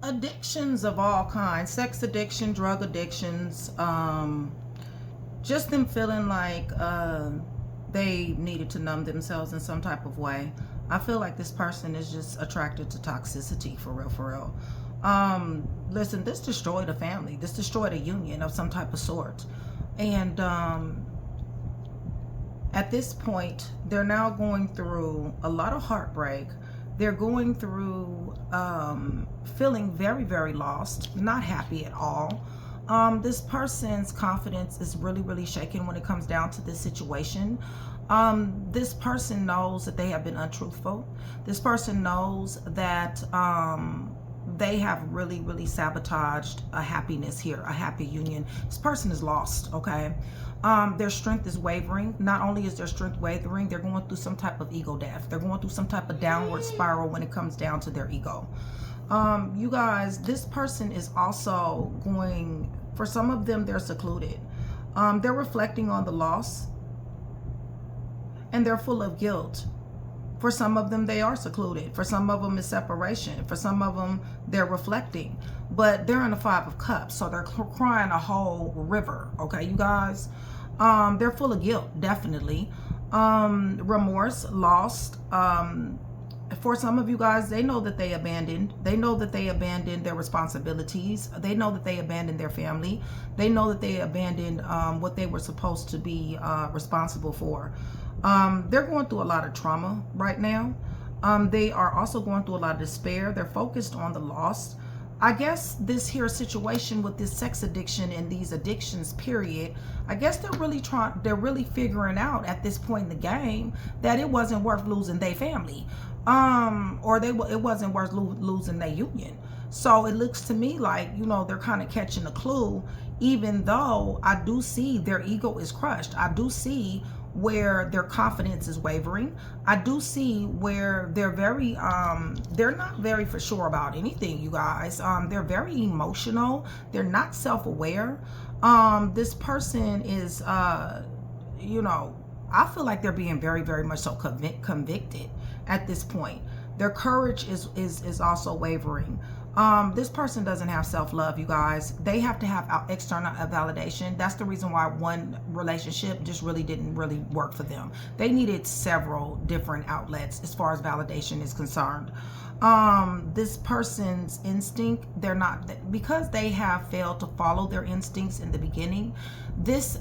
Addictions of all kinds, sex addiction, drug addictions, just them feeling like they needed to numb themselves in some type of way. I feel like this person is just attracted to toxicity, for real, for real. Listen, this destroyed a family. This destroyed a union of some type of sort. And at this point, they're now going through a lot of heartbreak. They're going through feeling very, very lost, not happy at all. This person's confidence is really, really shaken when it comes down to this situation. This person knows that they have been untruthful. This person knows that they have really, really sabotaged a happiness here, a happy union. This person is lost, okay? Their strength is wavering. Not only is their strength wavering, they're going through some type of ego death. They're going through some type of downward spiral when it comes down to their ego. You guys, this person is also going, for some of them, they're secluded. They're reflecting on the loss, and they're full of guilt. For some of them, they are secluded. For some of them, it's separation. For some of them, they're reflecting. But they're in the Five of Cups, so they're crying a whole river, okay, you guys? They're full of guilt, definitely. Remorse, lost. For some of you guys, they know that they abandoned. They know that they abandoned their responsibilities. They know that they abandoned their family. They know that they abandoned what they were supposed to be responsible for. They're going through a lot of trauma right now. They are also going through a lot of despair. They're focused on the loss. I guess this here situation with this sex addiction and these addictions, period, I guess they're really figuring out at this point in the game that it wasn't worth losing their family. Or it wasn't worth losing their union. So it looks to me like, you know, they're kind of catching a clue, even though I do see their ego is crushed. I do see where their confidence is wavering. I do see where they're very they're not very for sure about anything, you guys. They're very emotional. They're not self-aware. This person is you know, I feel like they're being very, very much so convicted at this point. Their courage is also wavering. This person doesn't have self-love, you guys. They have to have external validation. That's the reason why one relationship just didn't really work for them. They needed several different outlets as far as validation is concerned. This person's instinct, they're not, because they have failed to follow their instincts in the beginning, this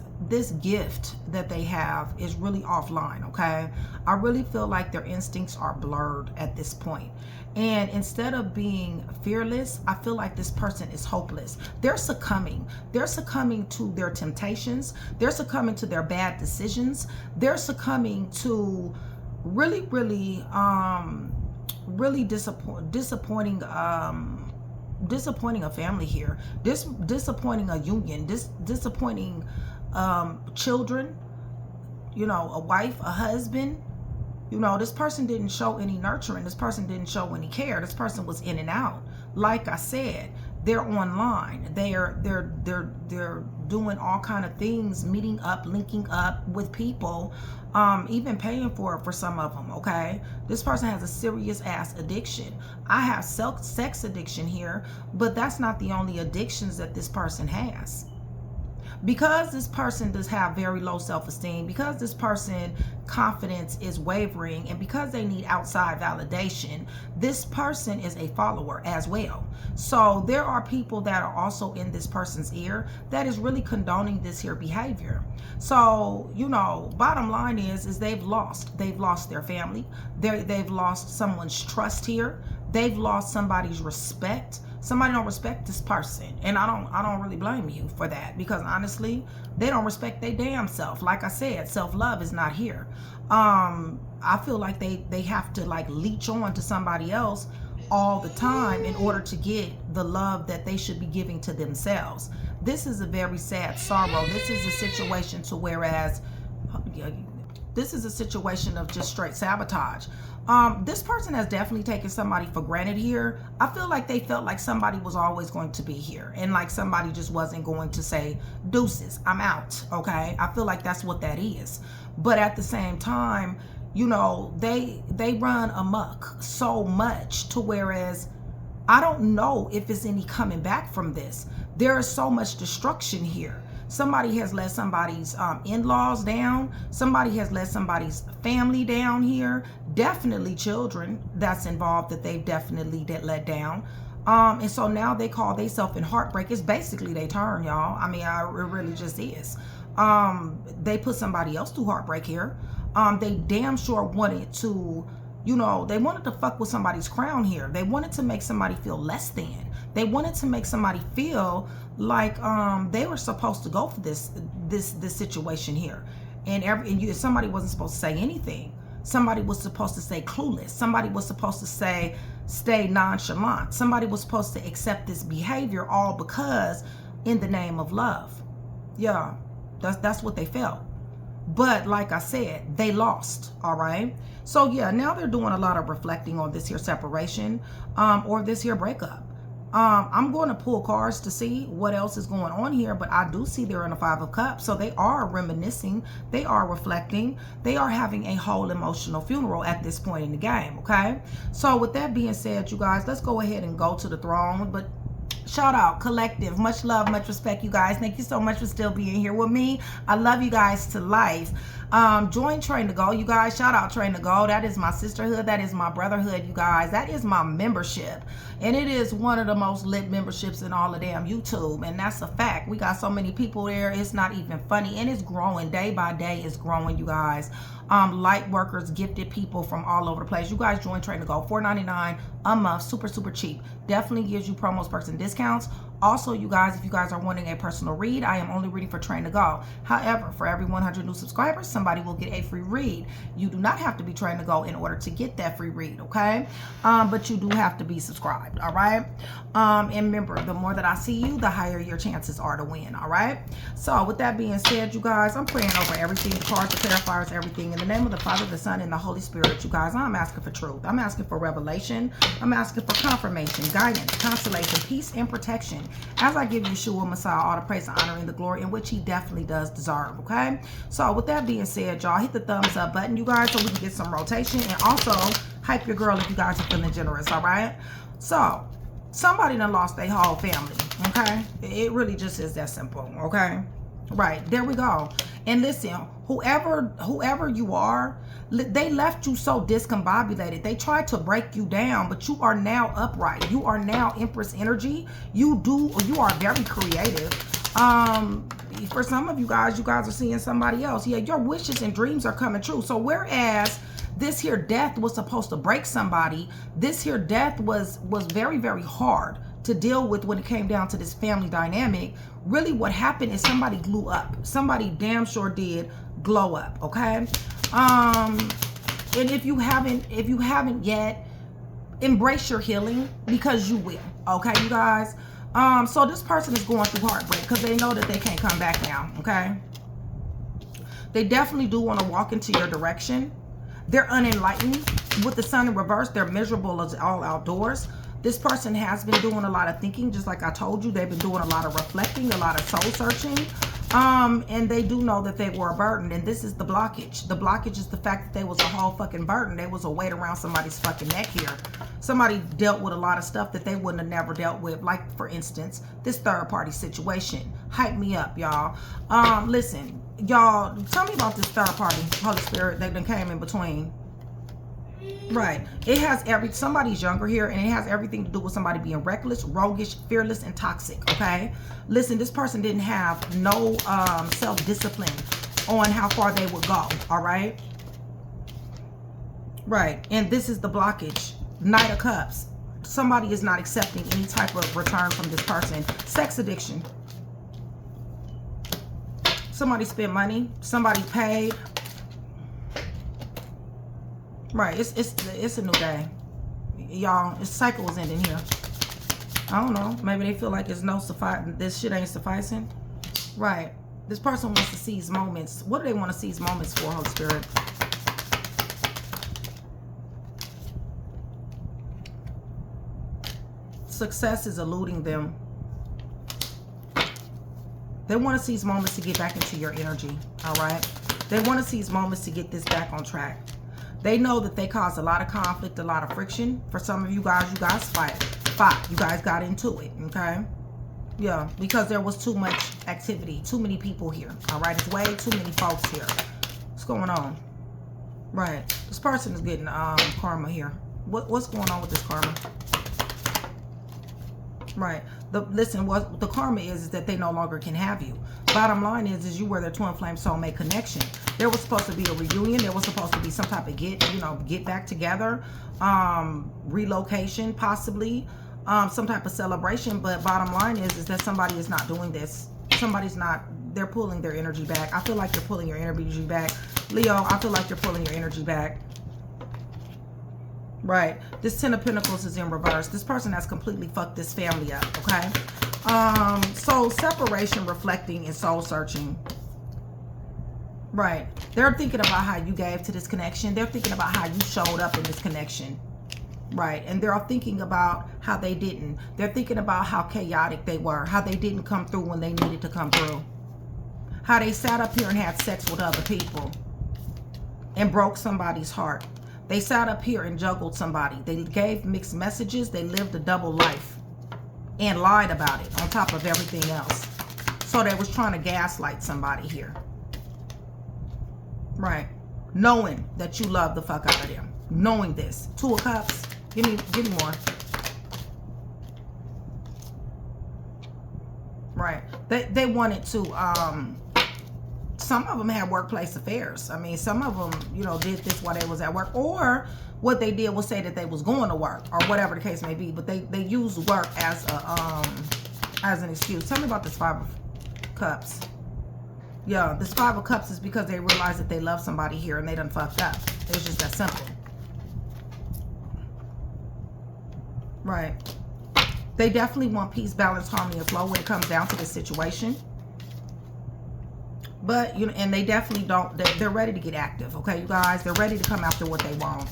gift that they have is really offline, okay? I really feel like their instincts are blurred at this point. And instead of being fearless, I feel like this person is hopeless. They're succumbing. They're succumbing to their temptations. They're succumbing to their bad decisions. They're succumbing to really, really, really disappointing a family here. Disappointing a union. Disappointing children. You know, a wife, a husband. You know, this person didn't show any nurturing. This person didn't show any care. This person was in and out. Like I said, they're online. They're doing all kind of things, meeting up, linking up with people, even paying for it for some of them, okay? This person has a serious ass addiction. I have sex addiction here, but that's not the only addictions that this person has. Because this person does have very low self-esteem, because this person confidence is wavering, and because they need outside validation, this person is a follower as well. So there are people that are also in this person's ear that is really condoning this here behavior. So, you know, bottom line is they've lost their family. They've lost someone's trust here. They've lost somebody's respect. Somebody don't respect this person, and I don't really blame you for that, because honestly, they don't respect their damn self. Like I said, self-love is not here. I feel like they have to like leech on to somebody else all the time in order to get the love that they should be giving to themselves. This is a very sad sorrow. This is a situation to whereas this is a situation of just straight sabotage. This person has definitely taken somebody for granted here. I feel like they felt like somebody was always going to be here, and like somebody just wasn't going to say, deuces, I'm out, okay? I feel like that's what that is. But at the same time, you know, they run amok so much to whereas I don't know if it's any coming back from this. There is so much destruction here. Somebody has let somebody's in-laws down. Somebody has let somebody's family down here. Definitely children that's involved that they've definitely let down. And so now they call themselves in heartbreak. It's basically they turn, y'all. I mean, it really just is. They put somebody else through heartbreak here. They damn sure wanted to, you know, they wanted to fuck with somebody's crown here. They wanted to make somebody feel less than. They wanted to make somebody feel like they were supposed to go for this situation here. And somebody wasn't supposed to say anything. Somebody was supposed to stay clueless. Somebody was supposed to stay nonchalant. Somebody was supposed to accept this behavior all because in the name of love. Yeah, that's what they felt. But like I said, they lost, all right? So yeah, now they're doing a lot of reflecting on this here separation or this here breakup. I'm going to pull cards to see what else is going on here, but I do see they're in a 5 of Cups. So they are reminiscing. They are reflecting. They are having a whole emotional funeral at this point in the game, okay? So with that being said, you guys, let's go ahead and go to the throne. But shout out, collective, much love, much respect, you guys. Thank you so much for still being here with me. I love you guys to life. Join Train to Go, you guys. Shout out Train to Go. That is my sisterhood. That is my brotherhood, you guys. That is my membership. And it is one of the most lit memberships in all of damn YouTube. And that's a fact. We got so many people there. It's not even funny. And it's growing. Day by day, it's growing, you guys. Light workers, gifted people from all over the place. You guys join Train to Go. $4.99 a month. Super, super cheap. Definitely gives you promos, perks, and discounts. Also, you guys, if you guys are wanting a personal read, I am only reading for Train to Go. However, for every 100 new subscribers, somebody will get a free read. You do not have to be Train to Go in order to get that free read, okay? But you do have to be subscribed, all right? And remember, the more that I see you, the higher your chances are to win, all right? So with that being said, you guys, I'm praying over everything, the cards, the clarifiers, everything. In the name of the Father, the Son, and the Holy Spirit, you guys, I'm asking for truth. I'm asking for revelation. I'm asking for confirmation, guidance, consolation, peace, and protection. As I give Yeshua Messiah all the praise, the honor, and the glory in which he definitely does deserve, okay? So with that being said, y'all, hit the thumbs up button, you guys, so we can get some rotation. And also, hype your girl if you guys are feeling generous, all right? So, somebody done lost their whole family, okay? It really just is that simple, okay? Right, there we go. And listen, whoever you are, they left you so discombobulated. They tried to break you down, but you are now upright. You are now Empress energy. You are very creative. For some of you guys are seeing somebody else. Yeah, your wishes and dreams are coming true. So whereas this here death was supposed to break somebody, this here death was very, very hard to deal with when it came down to this family dynamic. Really what happened is somebody blew up. Somebody damn sure did glow up, okay? And if you haven't yet, embrace your healing, because you will, okay, you guys? So this person is going through heartbreak because they know that they can't come back now, okay? They definitely do want to walk into your direction. They're unenlightened. With the sun in reverse, they're miserable as all outdoors. This person has been doing a lot of thinking, just like I told you. They've been doing a lot of reflecting, a lot of soul searching. And they do know that they were a burden. And this is the blockage. The blockage is the fact that they was a whole fucking burden. There was a weight around somebody's fucking neck here. Somebody dealt with a lot of stuff that they wouldn't have never dealt with. Like, for instance, this third party situation. Hype me up, y'all. Listen, y'all, tell me about this third party, Holy Spirit, that done came in between. Right. It has somebody's younger here, and it has everything to do with somebody being reckless, roguish, fearless, and toxic, okay? Listen, this person didn't have no self-discipline on how far they would go, all right? Right. And this is the blockage. Knight of Cups. Somebody is not accepting any type of return from this person. Sex addiction. Somebody spent money. Somebody paid. Right, it's a new day, y'all. This cycle is ending here. I don't know. Maybe they feel like this shit ain't sufficing. Right. This person wants to seize moments. What do they want to seize moments for, Holy Spirit? Success is eluding them. They want to seize moments to get back into your energy. All right. They want to seize moments to get this back on track. They know that they cause a lot of conflict, a lot of friction. For some of you guys fight. fought. You guys got into it, okay? Yeah, because there was too much activity. Too many people here, all right? It's way too many folks here. What's going on? Right. This person is getting karma here. What's going on with this karma? Right. Listen, what the karma is that they no longer can have you. Bottom line is you were their twin flame soulmate connection. There was supposed to be a reunion. There was supposed to be some type of get back together, relocation possibly, some type of celebration. But bottom line is that somebody is not doing this. Somebody's not. They're pulling their energy back. I feel like you're pulling your energy back, Leo. I feel like you're pulling your energy back. Right. This 10 of Pentacles is in reverse. This person has completely fucked this family up, okay? So separation, reflecting, and soul searching. Right. They're thinking about how you gave to this connection. They're thinking about how you showed up in this connection. Right. And they're thinking about how they didn't. They're thinking about how chaotic they were, how they didn't come through when they needed to come through. How they sat up here and had sex with other people and broke somebody's heart. They sat up here and juggled somebody. They gave mixed messages. They lived a double life and lied about it on top of everything else. So they was trying to gaslight somebody here. Right. Knowing that you love the fuck out of them. Knowing this. 2 of Cups. Give me more. Right. They wanted to some of them had workplace affairs. I mean, some of them, you know, did this while they was at work, or what they did was say that they was going to work, or whatever the case may be. But they used work as a as an excuse. Tell me about this 5 of Cups. Yeah, this 5 of Cups is because they realized that they love somebody here and they done fucked up. It's just that simple. Right. They definitely want peace, balance, harmony, and flow when it comes down to this situation. But, you know, and they definitely don't, they're ready to get active, okay, you guys? They're ready to come after what they want.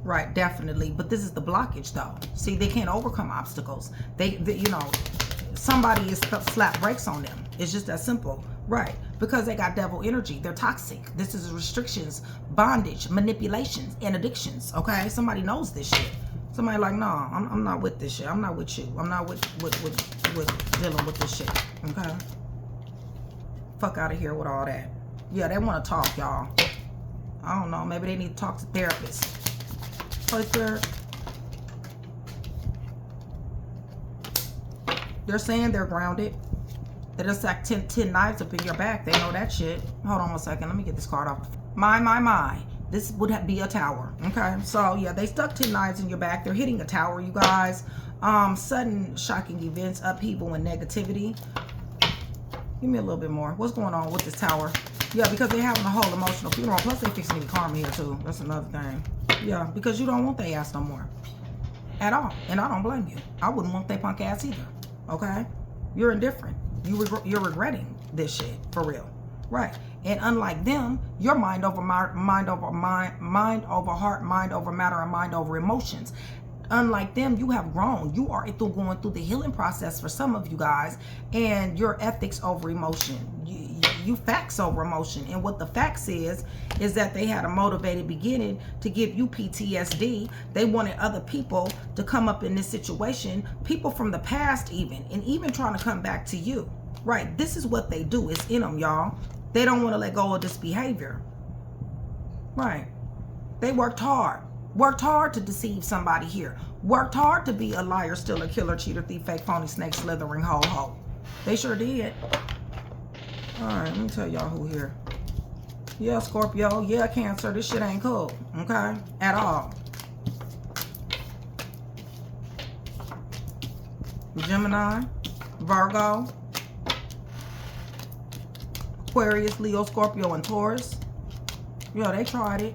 Right, definitely. But this is the blockage, though. See, they can't overcome obstacles. They you know, somebody is slap brakes on them. It's just that simple. Right, because they got devil energy. They're toxic. This is restrictions, bondage, manipulations, and addictions, okay? Somebody knows this shit. Somebody like, no, I'm not with this shit. I'm not with you. I'm not with dealing with this shit, okay? Fuck out of here with all that. Yeah, they want to talk, y'all. I don't know. Maybe they need to talk to therapists. Holy Spirit. They're saying they're grounded. They just like 10 knives up in your back. They know that shit. Hold on 1 second. Let me get this card off. My. This would be a tower. Okay. So, yeah, they stuck 10 knives in your back. They're hitting a tower, you guys. Sudden shocking events, upheaval, and negativity. Give me a little bit more. What's going on with this tower? Yeah, because they're having a whole emotional funeral. Plus, they fixing to get karma here, too. That's another thing. Yeah, because you don't want their ass no more. At all. And I don't blame you. I wouldn't want their punk ass either. Okay? You're indifferent. You're regretting this shit. For real. Right. And unlike them, your mind over heart, mind over matter, and mind over emotions. Unlike them, you have grown. You are going through the healing process for some of you guys, and your ethics over emotion. You facts over emotion. And what the facts is that they had a motivated beginning to give you PTSD. They wanted other people to come up in this situation, people from the past even trying to come back to you. Right. This is what they do. It's in them, y'all. They don't want to let go of this behavior. Right. They worked hard. Worked hard to deceive somebody here. Worked hard to be a liar, stealer, killer, cheater, thief, fake, phony, snake, slithering, ho. They sure did. All right, let me tell y'all who here. Yeah, Scorpio. Yeah, Cancer. This shit ain't cool. Okay? At all. Gemini. Virgo. Aquarius, Leo, Scorpio, and Taurus. Yeah, they tried it.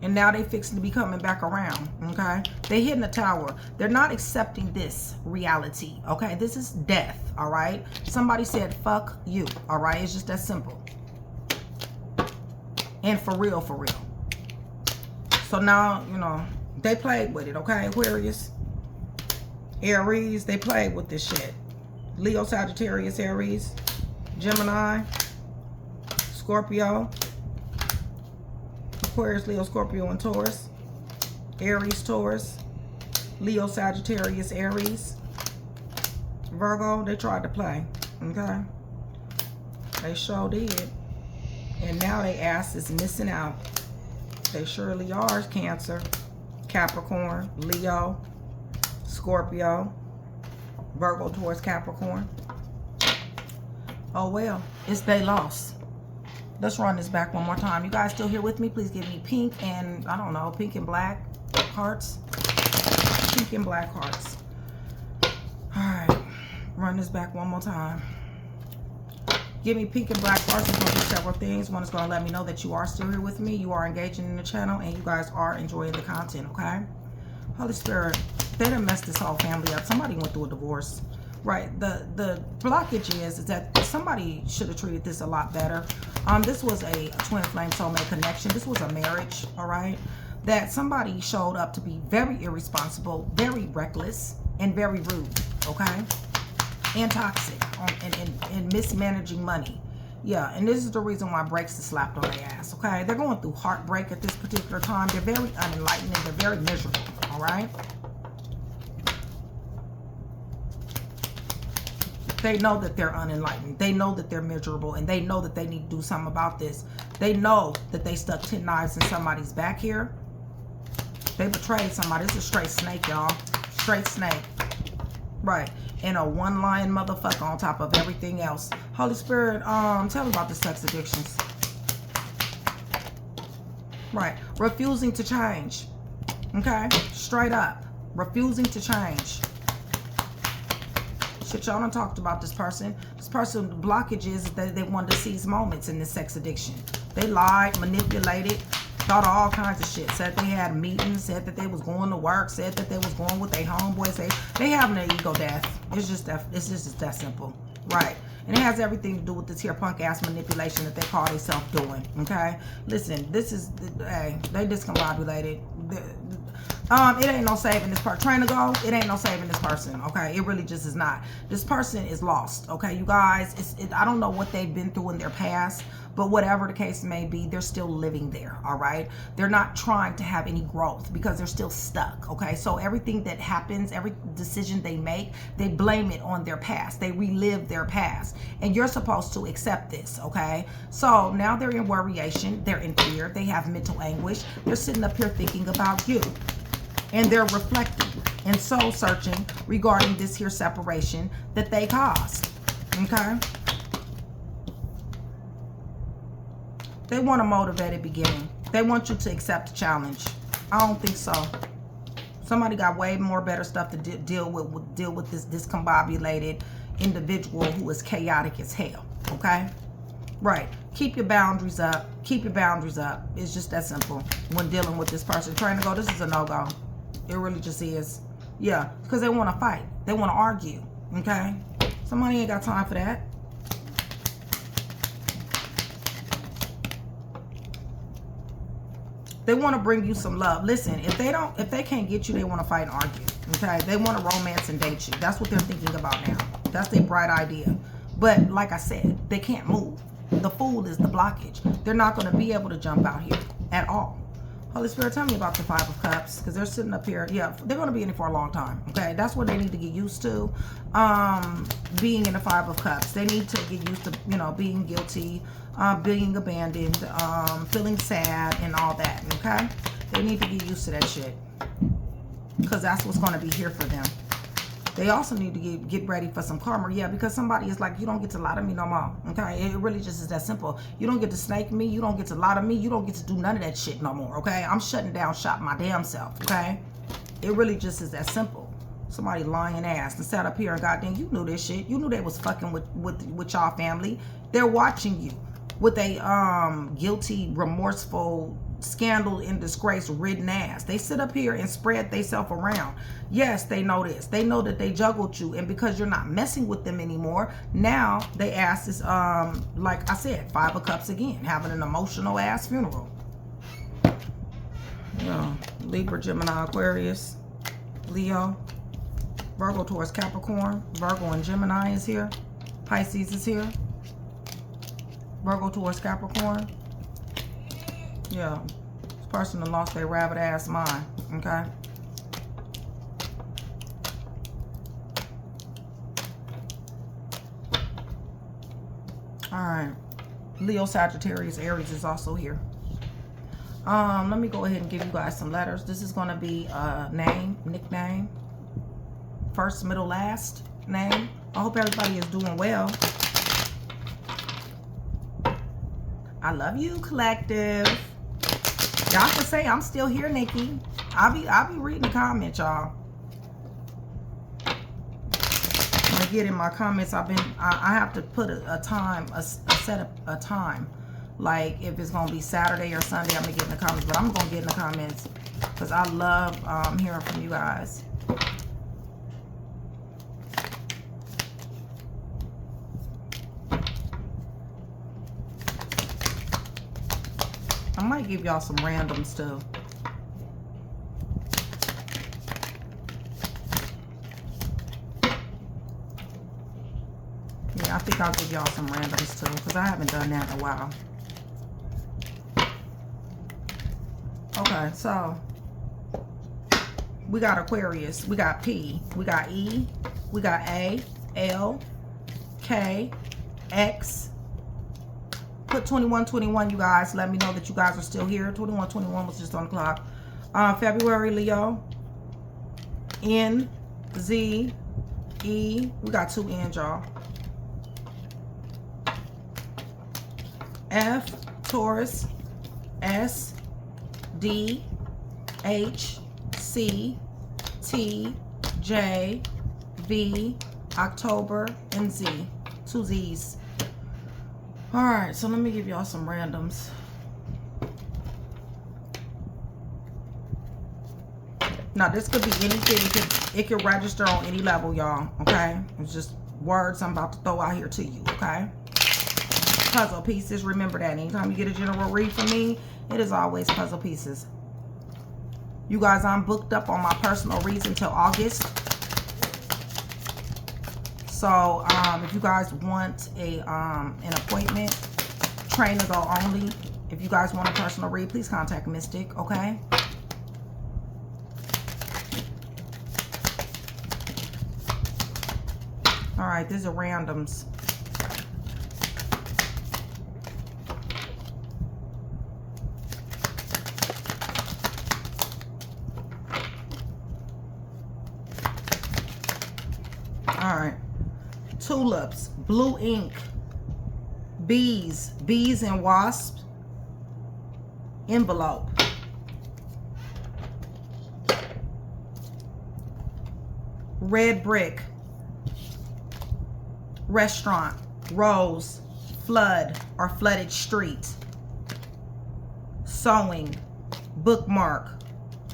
And now they fixing to be coming back around, okay? They hitting the tower. They're not accepting this reality, okay? This is death, all right? Somebody said, fuck you, all right? It's just that simple. And for real, for real. So now, you know, they played with it, okay? Aquarius, Aries, they played with this shit. Leo, Sagittarius, Aries, Gemini, Scorpio, Aquarius, Leo, Scorpio, and Taurus. Aries, Taurus, Leo, Sagittarius, Aries, Virgo. They tried to play, okay? They sure did. And now they ass is missing out. They surely are. Cancer, Capricorn, Leo, Scorpio, Virgo, Taurus, Capricorn. Oh well, it's they loss. Let's run this back one more time. You guys still here with me? Please give me pink and, I don't know, pink and black hearts. Pink and black hearts. Alright, run this back one more time. Give me pink and black hearts. It's going to do several things. One is going to let me know that you are still here with me. You are engaging in the channel. And you guys are enjoying the content, okay? Holy Spirit, they done messed this whole family up. Somebody went through a divorce. Right. The blockage is that somebody should have treated this a lot better. This was a twin flame soulmate connection. This was a marriage, all right? That somebody showed up to be very irresponsible, very reckless, and very rude, okay? And toxic, and mismanaging money. Yeah, and this is the reason why breaks is slapped on their ass, okay? They're going through heartbreak at this particular time. They're very unenlightened and they're very miserable, all right? They know that they're unenlightened. They know that they're miserable, and they know that they need to do something about this. They know that they stuck 10 knives in somebody's back here. They betrayed somebody. It's a straight snake, y'all. Straight snake. Right. And a one-lying motherfucker on top of everything else. Holy Spirit, tell me about the sex addictions. Right. Refusing to change. Okay? Straight up. Refusing to change. Shit, y'all done talked about this person. This person, the blockage is that they wanted to seize moments in this sex addiction. They lied, manipulated, thought of all kinds of shit. Said they had meetings, said that they was going to work, said that they was going with their homeboys. They having an ego death. It's just that simple. Right. And it has everything to do with this here punk ass manipulation that they call themselves doing. Okay? Listen, this is, hey, they discombobulated. It ain't no saving this person. Trying to go, it ain't no saving this person, okay? It really just is not. This person is lost, okay? You guys, I don't know what they've been through in their past, but whatever the case may be, they're still living there, all right? They're not trying to have any growth because they're still stuck, okay? So everything that happens, every decision they make, they blame it on their past. They relive their past. And you're supposed to accept this, okay? So now they're in worryation. They're in fear. They have mental anguish. They're sitting up here thinking about you. And they're reflecting and soul searching regarding this here separation that they caused. Okay? They want a motivated beginning. They want you to accept the challenge. I don't think so. Somebody got way more better stuff to deal with this discombobulated individual who is chaotic as hell. Okay? Right. Keep your boundaries up. Keep your boundaries up. It's just that simple. When dealing with this person trying to go, this is a no-go. It really just is. Yeah, because they want to fight. They want to argue. Okay? Somebody ain't got time for that. They want to bring you some love. Listen, if they can't get you, they want to fight and argue. Okay? They want to romance and date you. That's what they're thinking about now. That's their bright idea. But like I said, they can't move. The fool is the blockage. They're not going to be able to jump out here at all. Holy Spirit, tell me about the Five of Cups, because they're sitting up here. Yeah, they're going to be in it for a long time, okay? That's what they need to get used to, being in the Five of Cups. They need to get used to, you know, being guilty, being abandoned, feeling sad, and all that, okay? They need to get used to that shit, because that's what's going to be here for them. They also need to get ready for some karma. Yeah, because somebody is like, you don't get to lie to me no more. Okay? It really just is that simple. You don't get to snake me. You don't get to lie to me. You don't get to do none of that shit no more. Okay? I'm shutting down shop my damn self. Okay? It really just is that simple. Somebody lying ass and sat up here and goddamn, you knew this shit. You knew they was fucking with y'all family. They're watching you with a guilty, remorseful, scandal and disgrace ridden ass. They sit up here and spread themselves around. Yes, they know this. They know that they juggled you, and because you're not messing with them anymore, now they ass is like I said, Five of Cups again, having an emotional ass funeral. Yeah, Libra, Gemini, Aquarius, Leo, Virgo, Taurus, Capricorn, Virgo and Gemini is here. Pisces is here. Virgo, Taurus, Capricorn. Yeah, this person that lost their rabbit ass mind. Okay. All right. Leo, Sagittarius, Aries is also here. Let me go ahead and give you guys some letters. This is going to be a name, nickname, first, middle, last name. I hope everybody is doing well. I love you, collective. Y'all can say I'm still here, Nikki. I'll be reading the comments, y'all. When I get in my comments, I have to put a time, set up a time. Like if it's gonna be Saturday or Sunday, I'm gonna get in the comments. But I'm gonna get in the comments because I love hearing from you guys. I might give y'all some randoms too. Yeah, I think I'll give y'all some randoms too because I haven't done that in a while. Okay, so we got Aquarius, we got P, we got E, we got A, L, K, X. Put 2121, you guys. Let me know that you guys are still here. 2121 was just on the clock. February, Leo. N, Z, E. We got 2 N's, y'all. F, Taurus. S, D, H, C, T, J, V, October, and Z. 2 Z's. All right, so let me give y'all some randoms. Now, this could be anything. It could register on any level, y'all, okay? It's just words I'm about to throw out here to you, okay? Puzzle pieces, remember that. Anytime you get a general read from me, it is always puzzle pieces. You guys, I'm booked up on my personal reads until August. So, if you guys want an appointment, trainer though only. If you guys want a personal read, please contact Mystic, okay? All right, these are randoms. All right. Tulips, blue ink, bees and wasps, envelope, red brick, restaurant, rose, flood or flooded street, sewing, bookmark,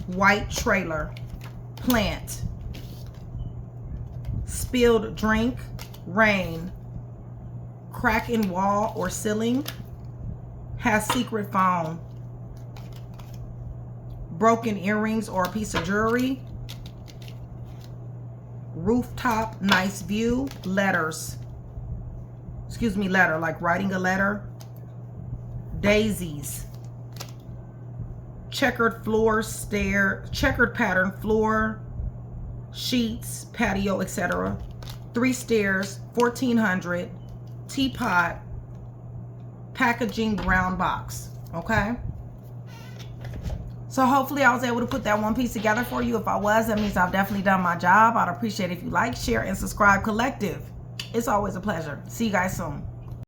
white trailer, plant, spilled drink, rain, crack in wall or ceiling, has secret phone, broken earrings or a piece of jewelry, rooftop, nice view, letters, excuse me, letter, like writing a letter, daisies, checkered floor, checkered pattern floor, sheets, patio, etc. 3 stairs, 1400, teapot, packaging, brown box. Okay, so hopefully I was able to put that one piece together for you. If I was, that means I've definitely done my job. I'd appreciate it if you like, share, and subscribe, collective. It's always a pleasure. See you guys soon.